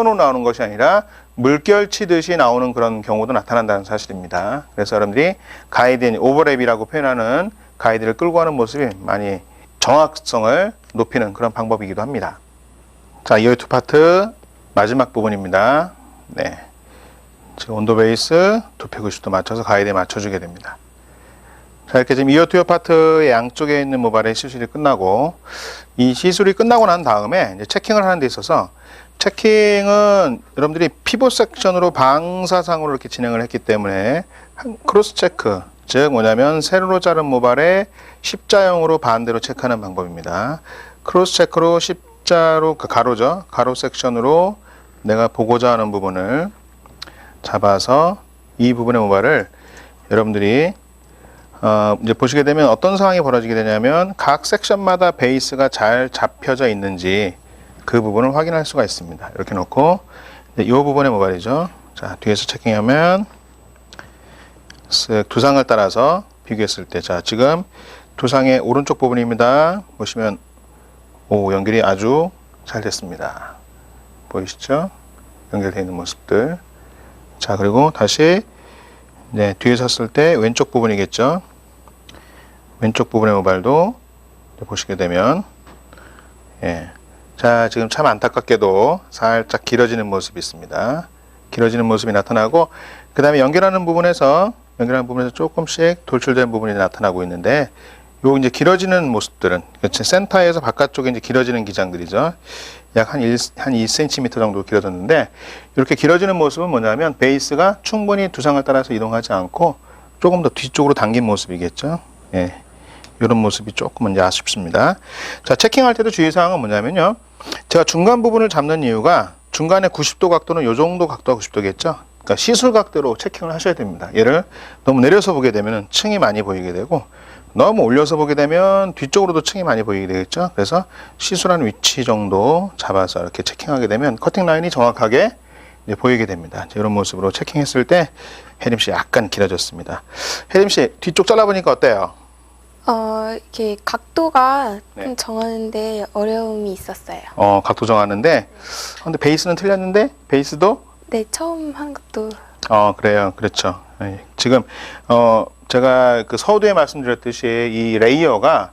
윗돈으로 나오는 것이 아니라 물결 치듯이 나오는 그런 경우도 나타난다는 사실입니다. 그래서 여러분들이 가이드 오버랩이라고 표현하는 가이드를 끌고 가는 모습이 많이 정확성을 높이는 그런 방법이기도 합니다. 자, 이어 투 파트 마지막 부분입니다. 네. 지금 온도 베이스 290도 맞춰서 가이드에 맞춰주게 됩니다. 자, 이렇게 지금 이어 투 파트의 양쪽에 있는 모발의 시술이 끝나고, 이 시술이 끝나고 난 다음에 이제 체킹을 하는 데 있어서, 체킹은 여러분들이 피봇 섹션으로 방사상으로 이렇게 진행을 했기 때문에 크로스 체크, 즉 뭐냐면 세로로 자른 모발에 십자형으로 반대로 체크하는 방법입니다. 크로스 체크로 십자로, 가로죠. 가로 섹션으로 내가 보고자 하는 부분을 잡아서 이 부분의 모발을 여러분들이 이제 보시게 되면 어떤 상황이 벌어지게 되냐면 각 섹션마다 베이스가 잘 잡혀져 있는지 그 부분을 확인할 수가 있습니다. 이렇게 놓고 이 부분의 모발이죠. 자, 뒤에서 체킹하면 쓱 두상을 따라서 비교했을 때, 자, 지금 두상의 오른쪽 부분입니다. 보시면 연결이 아주 잘 됐습니다. 보이시죠? 연결되어 있는 모습들. 자, 그리고 다시 네, 뒤에 섰을 때 왼쪽 부분이겠죠. 왼쪽 부분의 모발도 보시게 되면, 예. 자, 지금 참 안타깝게도 살짝 길어지는 모습이 있습니다. 길어지는 모습이 나타나고, 그 다음에 연결하는 부분에서 조금씩 돌출된 부분이 나타나고 있는데, 요 이제 길어지는 모습들은, 센터에서 바깥쪽에 이제 길어지는 기장들이죠. 약 한 2cm 정도 길어졌는데, 이렇게 길어지는 모습은 뭐냐면, 베이스가 충분히 두상을 따라서 이동하지 않고, 조금 더 뒤쪽으로 당긴 모습이겠죠. 예. 이런 모습이 조금은 이제 아쉽습니다. 자, 체킹할 때도 주의사항은 뭐냐면요. 제가 중간 부분을 잡는 이유가 중간에 90도 각도는 이 정도 각도가 90도겠죠. 그러니까 시술 각도로 체킹을 하셔야 됩니다. 얘를 너무 내려서 보게 되면 층이 많이 보이게 되고, 너무 올려서 보게 되면 뒤쪽으로도 층이 많이 보이게 되겠죠. 그래서 시술한 위치 정도 잡아서 이렇게 체킹하게 되면 커팅 라인이 정확하게 이제 보이게 됩니다. 이런 모습으로 체킹했을 때 혜림 씨 약간 길어졌습니다. 혜림 씨 뒤쪽 잘라보니까 어때요? 이렇게 각도가 네. 좀 정하는데 어려움이 있었어요. 각도 정하는데, 근데 베이스는 틀렸는데, 베이스도? 네, 처음 한 것도. 그래요. 그렇죠. 예. 지금, 제가 그 서두에 말씀드렸듯이 이 레이어가,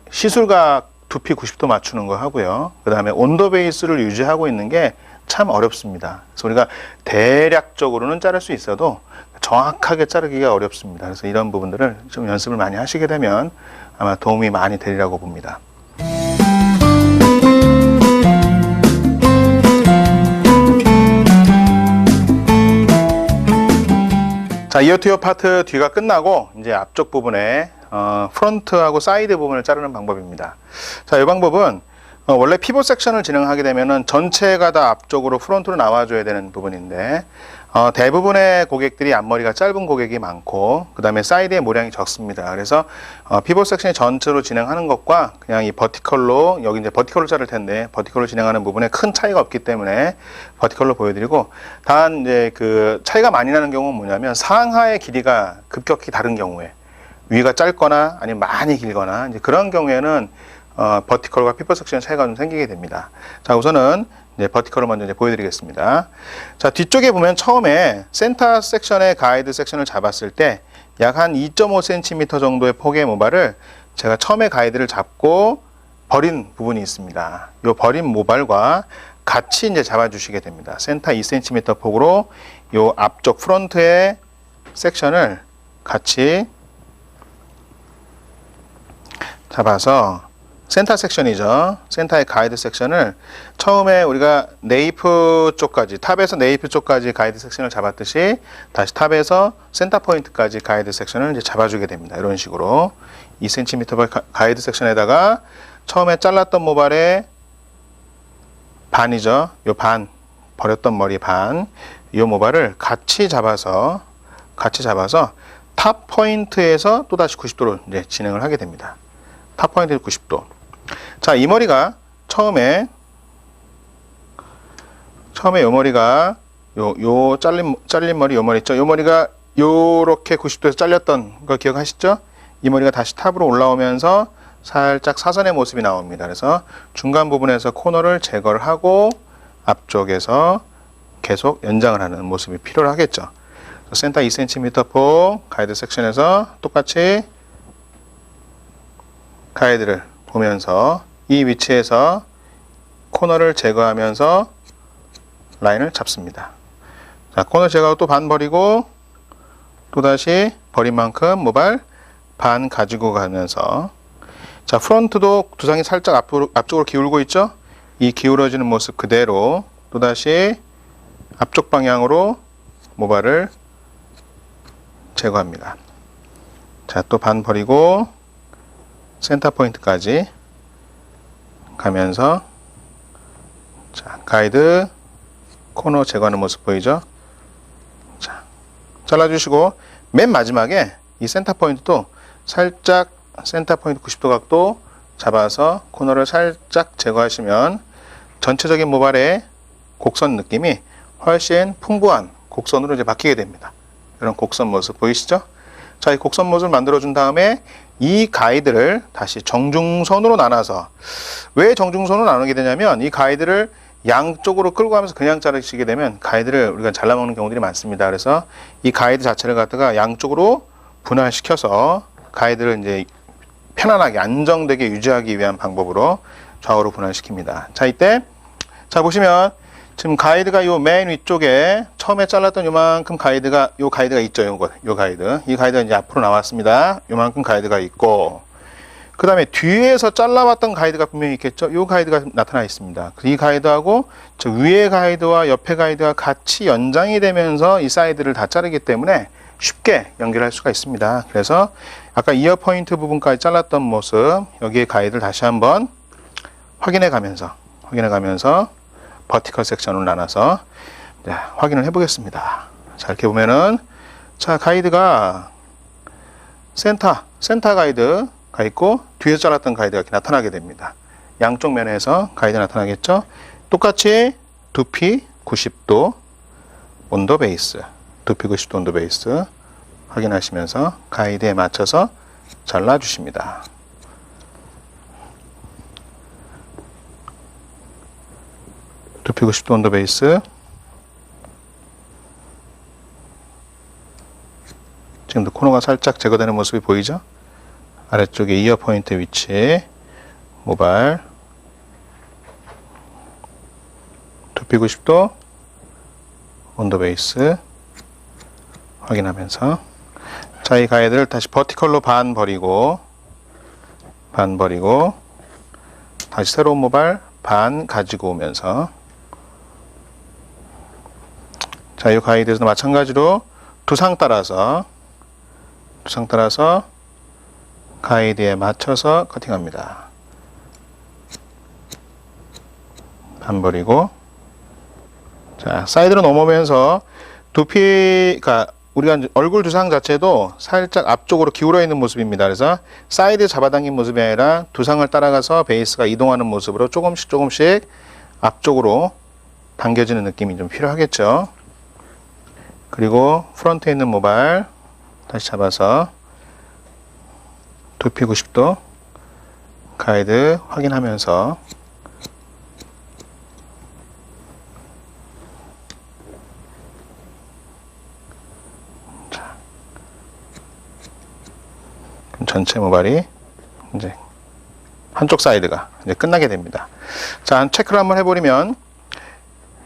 시술각 두피 90도 맞추는 거 하고요. 그 다음에 온도 베이스를 유지하고 있는 게 참 어렵습니다. 그래서 우리가 대략적으로는 자를 수 있어도 정확하게 자르기가 어렵습니다. 그래서 이런 부분들을 좀 연습을 많이 하시게 되면 아마 도움이 많이 되리라고 봅니다. 자, 이어 투 이어 파트 뒤가 끝나고 이제 앞쪽 부분에 프론트하고 사이드 부분을 자르는 방법입니다. 자, 이 방법은 원래 피봇 섹션을 진행하게 되면은 전체가 다 앞쪽으로 프론트로 나와줘야 되는 부분인데, 대부분의 고객들이 앞머리가 짧은 고객이 많고, 그 다음에 사이드의 모량이 적습니다. 그래서 피봇 섹션이 전체로 진행하는 것과 그냥 이 버티컬로, 여기 이제 버티컬로 자를 텐데 버티컬로 진행하는 부분에 큰 차이가 없기 때문에 버티컬로 보여드리고, 단 이제 그 차이가 많이 나는 경우는 뭐냐면 상하의 길이가 급격히 다른 경우에, 위가 짧거나 아니면 많이 길거나 이제 그런 경우에는 버티컬과 피벗 섹션의 차이가 좀 생기게 됩니다. 자, 우선은 이제 버티컬을 먼저 이제 보여드리겠습니다. 자, 뒤쪽에 보면 처음에 센터 섹션의 가이드 섹션을 잡았을 때 약 한 2.5cm 정도의 폭의 모발을 제가 처음에 가이드를 잡고 버린 부분이 있습니다. 이 버린 모발과 같이 이제 잡아주시게 됩니다. 센터 2cm 폭으로 이 앞쪽 프론트의 섹션을 같이 잡아서 센터 섹션이죠. 센터의 가이드 섹션을 처음에 우리가 네이프 쪽까지, 탑에서 네이프 쪽까지 가이드 섹션을 잡았듯이 다시 탑에서 센터 포인트까지 가이드 섹션을 이제 잡아주게 됩니다. 이런 식으로 2cm 가이드 섹션에다가 처음에 잘랐던 모발의 반이죠. 요 반, 버렸던 머리 반, 요 모발을 같이 잡아서 탑 포인트에서 또다시 90도로 이제 진행을 하게 됩니다. 탑 포인트 90도. 자, 이 머리가 처음에 요 머리가 요 잘린 머리, 요 머리 있죠. 요 머리가 요렇게 90도에서 잘렸던 걸 기억하시죠? 이 머리가 다시 탑으로 올라오면서 살짝 사선의 모습이 나옵니다. 그래서 중간 부분에서 코너를 제거를 하고 앞쪽에서 계속 연장을 하는 모습이 필요하겠죠. 센터 2cm 폭 가이드 섹션에서 똑같이 가이드를 보면서 이 위치에서 코너를 제거하면서 라인을 잡습니다. 자, 코너 제거하고 또 반 버리고 또다시 버린 만큼 모발 반 가지고 가면서, 자, 프론트도 두상이 살짝 앞쪽으로 기울고 있죠? 이 기울어지는 모습 그대로 또다시 앞쪽 방향으로 모발을 제거합니다. 자, 또 반 버리고 센터 포인트까지 가면서, 자, 가이드 코너 제거하는 모습 보이죠? 자, 잘라주시고 맨 마지막에 이 센터 포인트도 살짝 센터 포인트 90도 각도 잡아서 코너를 살짝 제거하시면 전체적인 모발의 곡선 느낌이 훨씬 풍부한 곡선으로 이제 바뀌게 됩니다. 이런 곡선 모습 보이시죠? 자, 이 곡선 모습을 만들어준 다음에 이 가이드를 다시 정중선으로 나눠서, 왜 정중선으로 나누게 되냐면 이 가이드를 양쪽으로 끌고 가면서 그냥 자르시게 되면 가이드를 우리가 잘라먹는 경우들이 많습니다. 그래서 이 가이드 자체를 갖다가 양쪽으로 분할시켜서 가이드를 이제 편안하게 안정되게 유지하기 위한 방법으로 좌우로 분할시킵니다. 자, 이때 자 보시면 지금 가이드가 요 맨 위쪽에 처음에 잘랐던 요만큼 가이드가 있죠. 요 가이드. 이 가이드가 이제 앞으로 나왔습니다. 요만큼 가이드가 있고, 그 다음에 뒤에서 잘라왔던 가이드가 분명히 있겠죠. 요 가이드가 나타나 있습니다. 이 가이드하고 저 위에 가이드와 옆에 가이드가 같이 연장이 되면서 이 사이드를 다 자르기 때문에 쉽게 연결할 수가 있습니다. 그래서 아까 이어 포인트 부분까지 잘랐던 모습, 여기에 가이드를 다시 한번 확인해 가면서 버티컬 섹션으로 나눠서 확인을 해 보겠습니다. 자, 이렇게 보면은, 자, 가이드가 센터 가이드가 있고 뒤에서 잘랐던 가이드가 이렇게 나타나게 됩니다. 양쪽 면에서 가이드 나타나겠죠. 똑같이 두피 90도 온도 베이스, 두피 90도 온도 베이스 확인하시면서 가이드에 맞춰서 잘라 주십니다. 두피 90도 온도 베이스, 지금도 코너가 살짝 제거되는 모습이 보이죠? 아래쪽에 이어 포인트 위치 모발 두피 90도 온도 베이스 확인하면서, 자, 이 가이드를 다시 버티컬로 반 버리고 다시 새로운 모발 반 가지고 오면서, 자, 이 가이드에서도 마찬가지로 두상 따라서 가이드에 맞춰서 커팅합니다. 반 버리고, 자, 사이드로 넘어오면서 두피가 우리가 얼굴 두상 자체도 살짝 앞쪽으로 기울어 있는 모습입니다. 그래서 사이드 잡아당긴 모습이 아니라 두상을 따라가서 베이스가 이동하는 모습으로 조금씩 앞쪽으로 당겨지는 느낌이 좀 필요하겠죠. 그리고 프론트에 있는 모발 다시 잡아서 두피 90도 가이드 확인하면서, 자, 그럼 전체 모발이 이제 한쪽 사이드가 이제 끝나게 됩니다. 자, 체크를 한번 해버리면,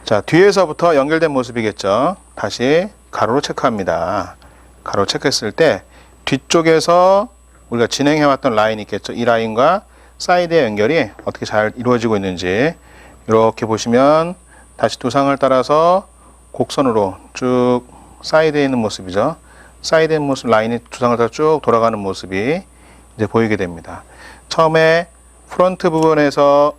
자, 뒤에서부터 연결된 모습이겠죠. 다시 가로로 체크합니다. 가로 체크했을 때 뒤쪽에서 우리가 진행해왔던 라인이 있겠죠. 이 라인과 사이드의 연결이 어떻게 잘 이루어지고 있는지 이렇게 보시면, 다시 두상을 따라서 곡선으로 쭉 사이드에 있는 모습이죠. 사이드에 있는 모습 라인이 두상을 따라 쭉 돌아가는 모습이 이제 보이게 됩니다. 처음에 프론트 부분에서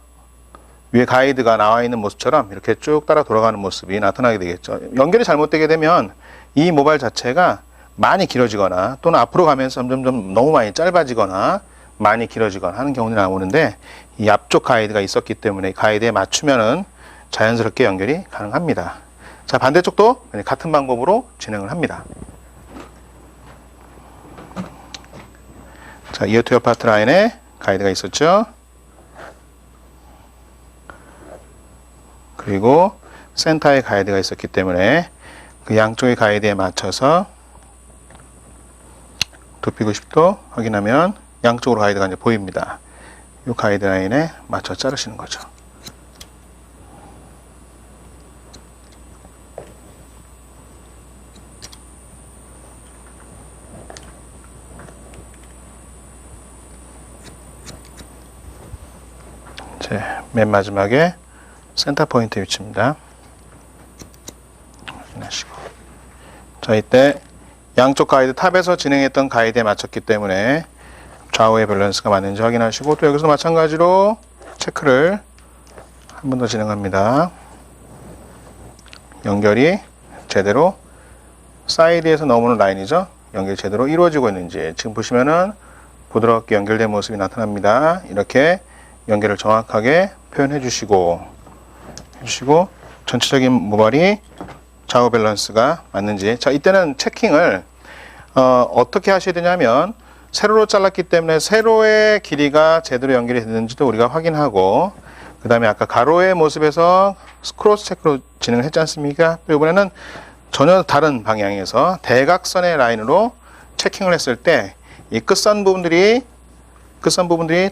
위에 가이드가 나와 있는 모습처럼 이렇게 쭉 따라 돌아가는 모습이 나타나게 되겠죠. 연결이 잘못되게 되면 이 모발 자체가 많이 길어지거나 또는 앞으로 가면서 점점 너무 많이 짧아지거나 많이 길어지거나 하는 경우들이 나오는데, 이 앞쪽 가이드가 있었기 때문에 가이드에 맞추면은 자연스럽게 연결이 가능합니다. 자, 반대쪽도 같은 방법으로 진행을 합니다. 자, 이어 투 파트 라인에 가이드가 있었죠. 그리고 센터에 가이드가 있었기 때문에 그 양쪽의 가이드에 맞춰서 두피 90도 확인하면 양쪽으로 가이드가 이제 보입니다. 이 가이드라인에 맞춰 자르시는 거죠. 이제 맨 마지막에 센터 포인트 위치입니다. 확인하시고. 자, 이때 양쪽 가이드 탑에서 진행했던 가이드에 맞췄기 때문에 좌우의 밸런스가 맞는지 확인하시고, 또 여기서 마찬가지로 체크를 한 번 더 진행합니다. 연결이 제대로 사이드에서 넘어오는 라인이죠. 연결이 제대로 이루어지고 있는지 지금 보시면은 부드럽게 연결된 모습이 나타납니다. 이렇게 연결을 정확하게 표현해 주시고 전체적인 모발이 좌우 밸런스가 맞는지. 자, 이때는 체킹을 어떻게 하셔야 되냐면, 세로로 잘랐기 때문에 세로의 길이가 제대로 연결이 됐는지도 우리가 확인하고, 그 다음에 아까 가로의 모습에서 크로스 체크로 진행을 했지 않습니까? 또 이번에는 전혀 다른 방향에서 대각선의 라인으로 체킹을 했을 때 이 끝선 부분들이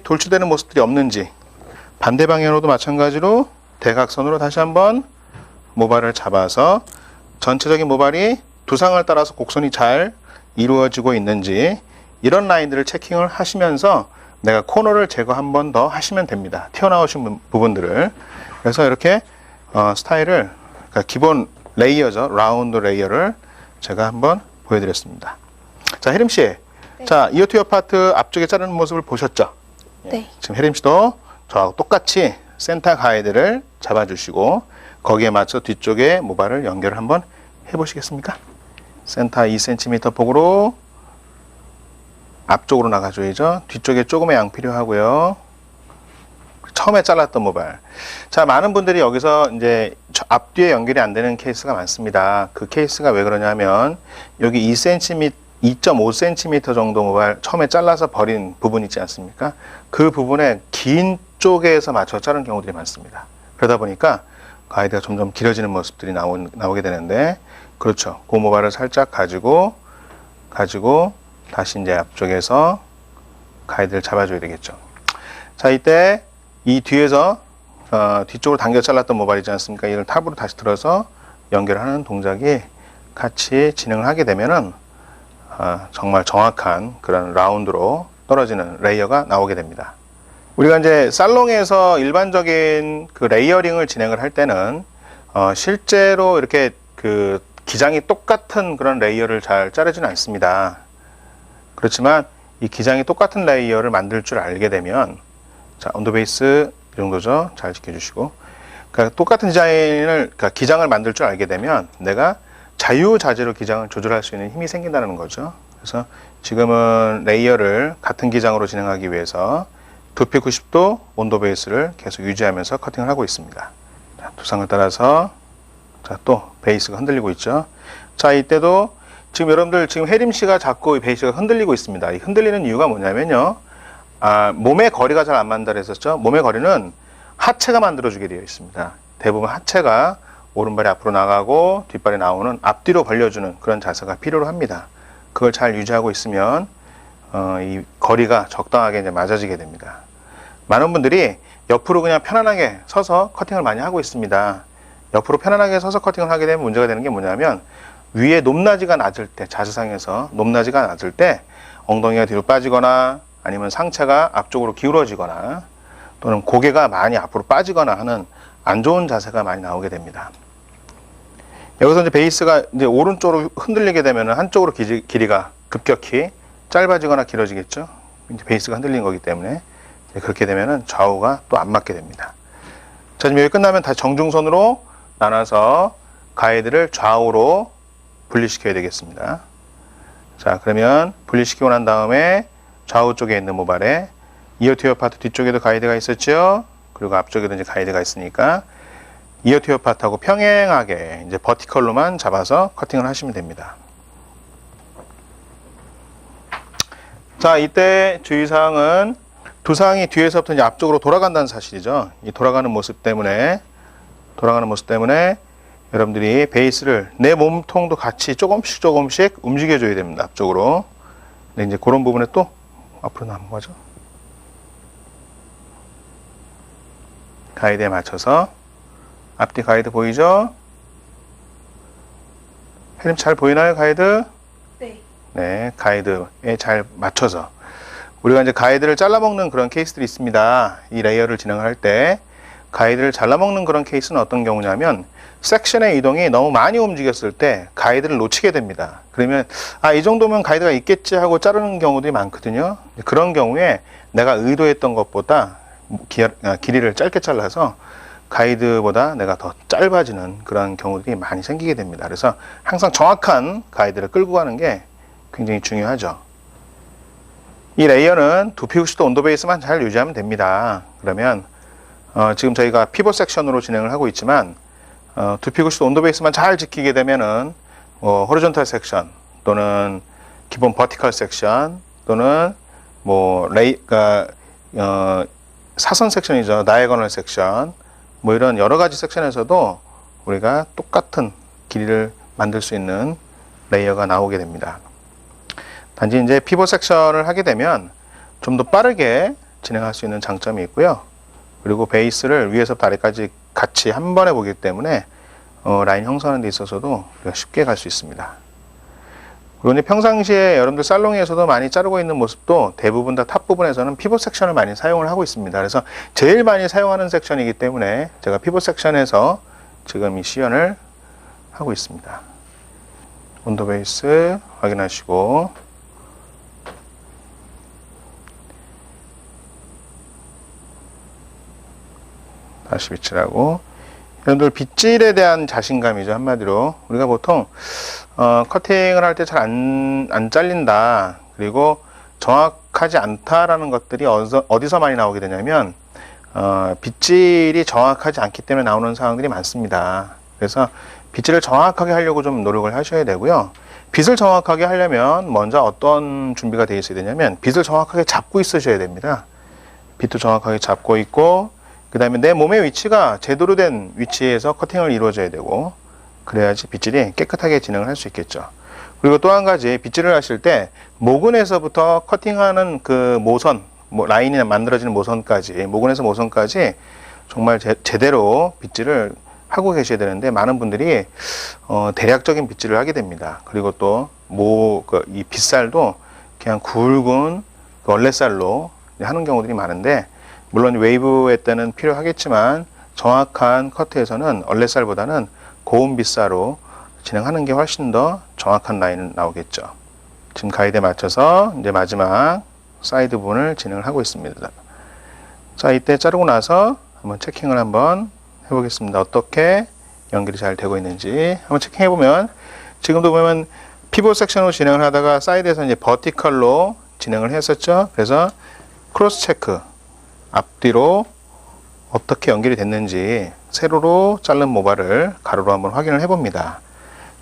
돌출되는 모습들이 없는지, 반대 방향으로도 마찬가지로 대각선으로 다시 한번 모발을 잡아서 전체적인 모발이 두상을 따라서 곡선이 잘 이루어지고 있는지, 이런 라인들을 체킹을 하시면서 내가 코너를 제거 한 번 더 하시면 됩니다. 튀어나오신 부분들을. 그래서 이렇게 스타일을, 그러니까 기본 레이어죠. 라운드 레이어를 제가 한번 보여드렸습니다. 자, 혜림 씨. 네. 자, 이어 투 이어 파트 앞쪽에 자르는 모습을 보셨죠? 네. 지금 혜림 씨도 저하고 똑같이 센터 가이드를 잡아주시고 거기에 맞춰 뒤쪽에 모발을 연결을 한번 해보시겠습니까? 센터 2cm 폭으로 앞쪽으로 나가줘야죠. 뒤쪽에 조금의 양 필요하고요. 처음에 잘랐던 모발. 자, 많은 분들이 여기서 이제 앞뒤에 연결이 안 되는 케이스가 많습니다. 그 케이스가 왜 그러냐면 여기 2.5cm 정도 모발 처음에 잘라서 버린 부분 있지 않습니까? 그 부분에 긴 쪽에서 맞춰 자른 경우들이 많습니다. 그러다 보니까 가이드가 점점 길어지는 모습들이 나오게 되는데, 그렇죠. 그 모발을 살짝 가지고 다시 이제 앞쪽에서 가이드를 잡아줘야 되겠죠. 자, 이때 이 뒤에서 뒤쪽으로 당겨 잘랐던 모발이지 않습니까? 이걸 탑으로 다시 들어서 연결하는 동작이 같이 진행을 하게 되면은 정말 정확한 그런 라운드로 떨어지는 레이어가 나오게 됩니다. 우리가 이제 살롱에서 일반적인 그 레이어링을 진행을 할 때는 실제로 이렇게 그 기장이 똑같은 그런 레이어를 잘 자르지는 않습니다. 그렇지만 이 기장이 똑같은 레이어를 만들 줄 알게 되면, 자, 언더 베이스 이 정도죠. 잘 지켜주시고, 그러니까 똑같은 그러니까 기장을 만들 줄 알게 되면 내가 자유자재로 기장을 조절할 수 있는 힘이 생긴다는 거죠. 그래서 지금은 레이어를 같은 기장으로 진행하기 위해서 두피 90도 온도 베이스를 계속 유지하면서 커팅을 하고 있습니다. 자, 두상을 따라서, 자, 또 베이스가 흔들리고 있죠. 자, 이때도 지금 여러분들 지금 혜림 씨가 자꾸 이 베이스가 흔들리고 있습니다. 이 흔들리는 이유가 뭐냐면요. 몸의 거리가 잘 안 맞는다 그랬었죠. 몸의 거리는 하체가 만들어주게 되어 있습니다. 대부분 하체가 오른발이 앞으로 나가고 뒷발이 나오는 앞뒤로 벌려주는 그런 자세가 필요로 합니다. 그걸 잘 유지하고 있으면 이 거리가 적당하게 이제 맞아지게 됩니다. 많은 분들이 옆으로 그냥 편안하게 서서 커팅을 많이 하고 있습니다. 옆으로 편안하게 서서 커팅을 하게 되면 문제가 되는 게 뭐냐면, 위에 높낮이가 낮을 때, 자세상에서 높낮이가 낮을 때 엉덩이가 뒤로 빠지거나 아니면 상체가 앞쪽으로 기울어지거나 또는 고개가 많이 앞으로 빠지거나 하는 안 좋은 자세가 많이 나오게 됩니다. 여기서 이제 베이스가 이제 오른쪽으로 흔들리게 되면 한쪽으로 길이가 급격히 짧아지거나 길어지겠죠. 이제 베이스가 흔들린 거기 때문에 그렇게 되면은 좌우가 또 안 맞게 됩니다. 자, 지금 여기 끝나면 다시 정중선으로 나눠서 가이드를 좌우로 분리시켜야 되겠습니다. 자, 그러면 분리시키고 난 다음에 좌우 쪽에 있는 모발에 이어 투 이어 파트 뒤쪽에도 가이드가 있었죠. 그리고 앞쪽에도 이제 가이드가 있으니까 이어 투 이어 파트하고 평행하게 이제 버티컬로만 잡아서 커팅을 하시면 됩니다. 자, 이때 주의사항은 두상이 뒤에서부터 이제 앞쪽으로 돌아간다는 사실이죠. 이 돌아가는 모습 때문에 돌아가는 모습 때문에 여러분들이 베이스를 내 몸통도 같이 조금씩 움직여줘야 됩니다. 앞쪽으로. 근데 이제 그런 부분에 또 앞으로 나온 거죠. 가이드에 맞춰서 앞뒤 가이드 보이죠? 혜림 잘 보이나요, 가이드? 네. 네, 가이드에 잘 맞춰서 우리가 이제 가이드를 잘라먹는 그런 케이스들이 있습니다. 이 레이어를 진행할 때 가이드를 잘라먹는 그런 케이스는 어떤 경우냐면 섹션의 이동이 너무 많이 움직였을 때 가이드를 놓치게 됩니다. 그러면 이 정도면 가이드가 있겠지 하고 자르는 경우들이 많거든요. 그런 경우에 내가 의도했던 것보다 길이를 짧게 잘라서 가이드보다 내가 더 짧아지는 그런 경우들이 많이 생기게 됩니다. 그래서 항상 정확한 가이드를 끌고 가는 게 굉장히 중요하죠. 이 레이어는 두피 90도 온도 베이스만 잘 유지하면 됩니다. 그러면 지금 저희가 피벗 섹션으로 진행을 하고 있지만 두피 90도 온도 베이스만 잘 지키게 되면은 호리존탈 섹션 또는 기본 버티컬 섹션 또는 사선 섹션이죠. 다이애고널 섹션 이런 여러 가지 섹션에서도 우리가 똑같은 길이를 만들 수 있는 레이어가 나오게 됩니다. 단지 이제 피벗 섹션을 하게 되면 좀 더 빠르게 진행할 수 있는 장점이 있고요. 그리고 베이스를 위에서부터 아래까지 같이 한 번에 보기 때문에 라인 형성하는 데 있어서도 우리가 쉽게 갈 수 있습니다. 그리고 이제 평상시에 여러분들 살롱에서도 많이 자르고 있는 모습도 대부분 다 탑 부분에서는 피벗 섹션을 많이 사용을 하고 있습니다. 그래서 제일 많이 사용하는 섹션이기 때문에 제가 피벗 섹션에서 지금 이 시연을 하고 있습니다. 온도 베이스 확인하시고 다시 빗질하고 여러분들 빗질에 대한 자신감이죠. 한마디로 우리가 보통 커팅을 할 때 잘 안 잘린다 그리고 정확하지 않다라는 것들이 어디서 많이 나오게 되냐면 빗질이 정확하지 않기 때문에 나오는 상황들이 많습니다. 그래서 빗질을 정확하게 하려고 좀 노력을 하셔야 되고요. 빗을 정확하게 하려면 먼저 어떤 준비가 되어 있어야 되냐면 빗을 정확하게 잡고 있으셔야 됩니다. 빗도 정확하게 잡고 있고 그 다음에 내 몸의 위치가 제대로 된 위치에서 커팅을 이루어져야 되고 그래야지 빗질이 깨끗하게 진행을 할 수 있겠죠. 그리고 또 한 가지 빗질을 하실 때 모근에서부터 커팅하는 그 모선 라인이 만들어지는 모선까지 모근에서 모선까지 정말 제대로 빗질을 하고 계셔야 되는데 많은 분들이 대략적인 빗질을 하게 됩니다. 그리고 또 이 빗살도 그냥 굵은 얼레살로 하는 경우들이 많은데 물론 웨이브의 때는 필요하겠지만 정확한 커트에서는 얼레살보다는 고운 빗살로 진행하는 게 훨씬 더 정확한 라인이 나오겠죠. 지금 가이드에 맞춰서 이제 마지막 사이드 부분을 진행을 하고 있습니다. 자, 이때 자르고 나서 한번 체킹을 한번 해보겠습니다. 어떻게 연결이 잘 되고 있는지 한번 체킹해 보면 지금도 보면 피벗 섹션으로 진행을 하다가 사이드에서 이제 버티컬로 진행을 했었죠. 그래서 크로스 체크 앞뒤로 어떻게 연결이 됐는지 세로로 자른 모발을 가로로 한번 확인을 해봅니다.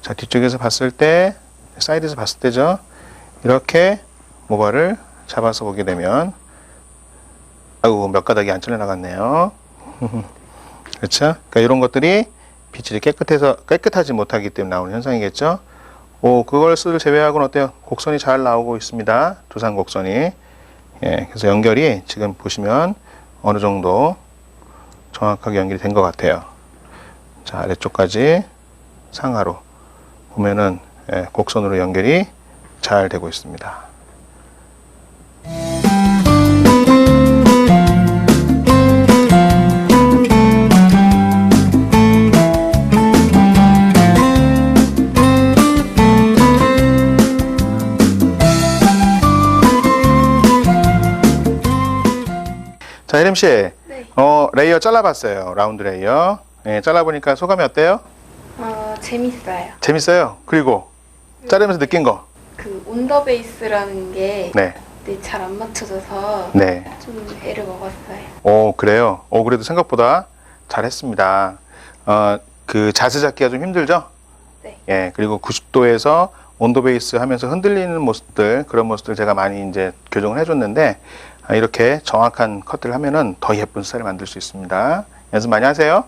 자, 뒤쪽에서 봤을 때 사이드에서 봤을 때죠. 이렇게 모발을 잡아서 보게 되면 아이고 몇 가닥이 안 잘려 나갔네요. 그렇죠? 그러니까 이런 것들이 빗질이 깨끗하지 못하기 때문에 나오는 현상이겠죠. 그것을 제외하고는 어때요? 곡선이 잘 나오고 있습니다. 두상 곡선이. 예, 그래서 연결이 지금 보시면 어느 정도 정확하게 연결이 된 것 같아요. 자, 아래쪽까지 상하로 보면은 곡선으로 연결이 잘 되고 있습니다. 자, 혜림 씨, 네. 레이어 잘라봤어요. 라운드 레이어. 예, 잘라보니까 소감이 어때요? 재밌어요. 재밌어요. 그리고 자르면서 느낀 거. 그 온더 베이스라는 게 네. 잘 안 맞춰져서 네. 좀 애를 먹었어요. 그래요. 그래도 생각보다 잘했습니다. 그 자세 잡기가 좀 힘들죠? 네. 예, 그리고 90도에서 온도 베이스 하면서 흔들리는 모습들, 그런 모습들 제가 많이 이제 교정을 해줬는데, 이렇게 정확한 커트를 하면은 더 예쁜 스타일을 만들 수 있습니다. 연습 많이 하세요.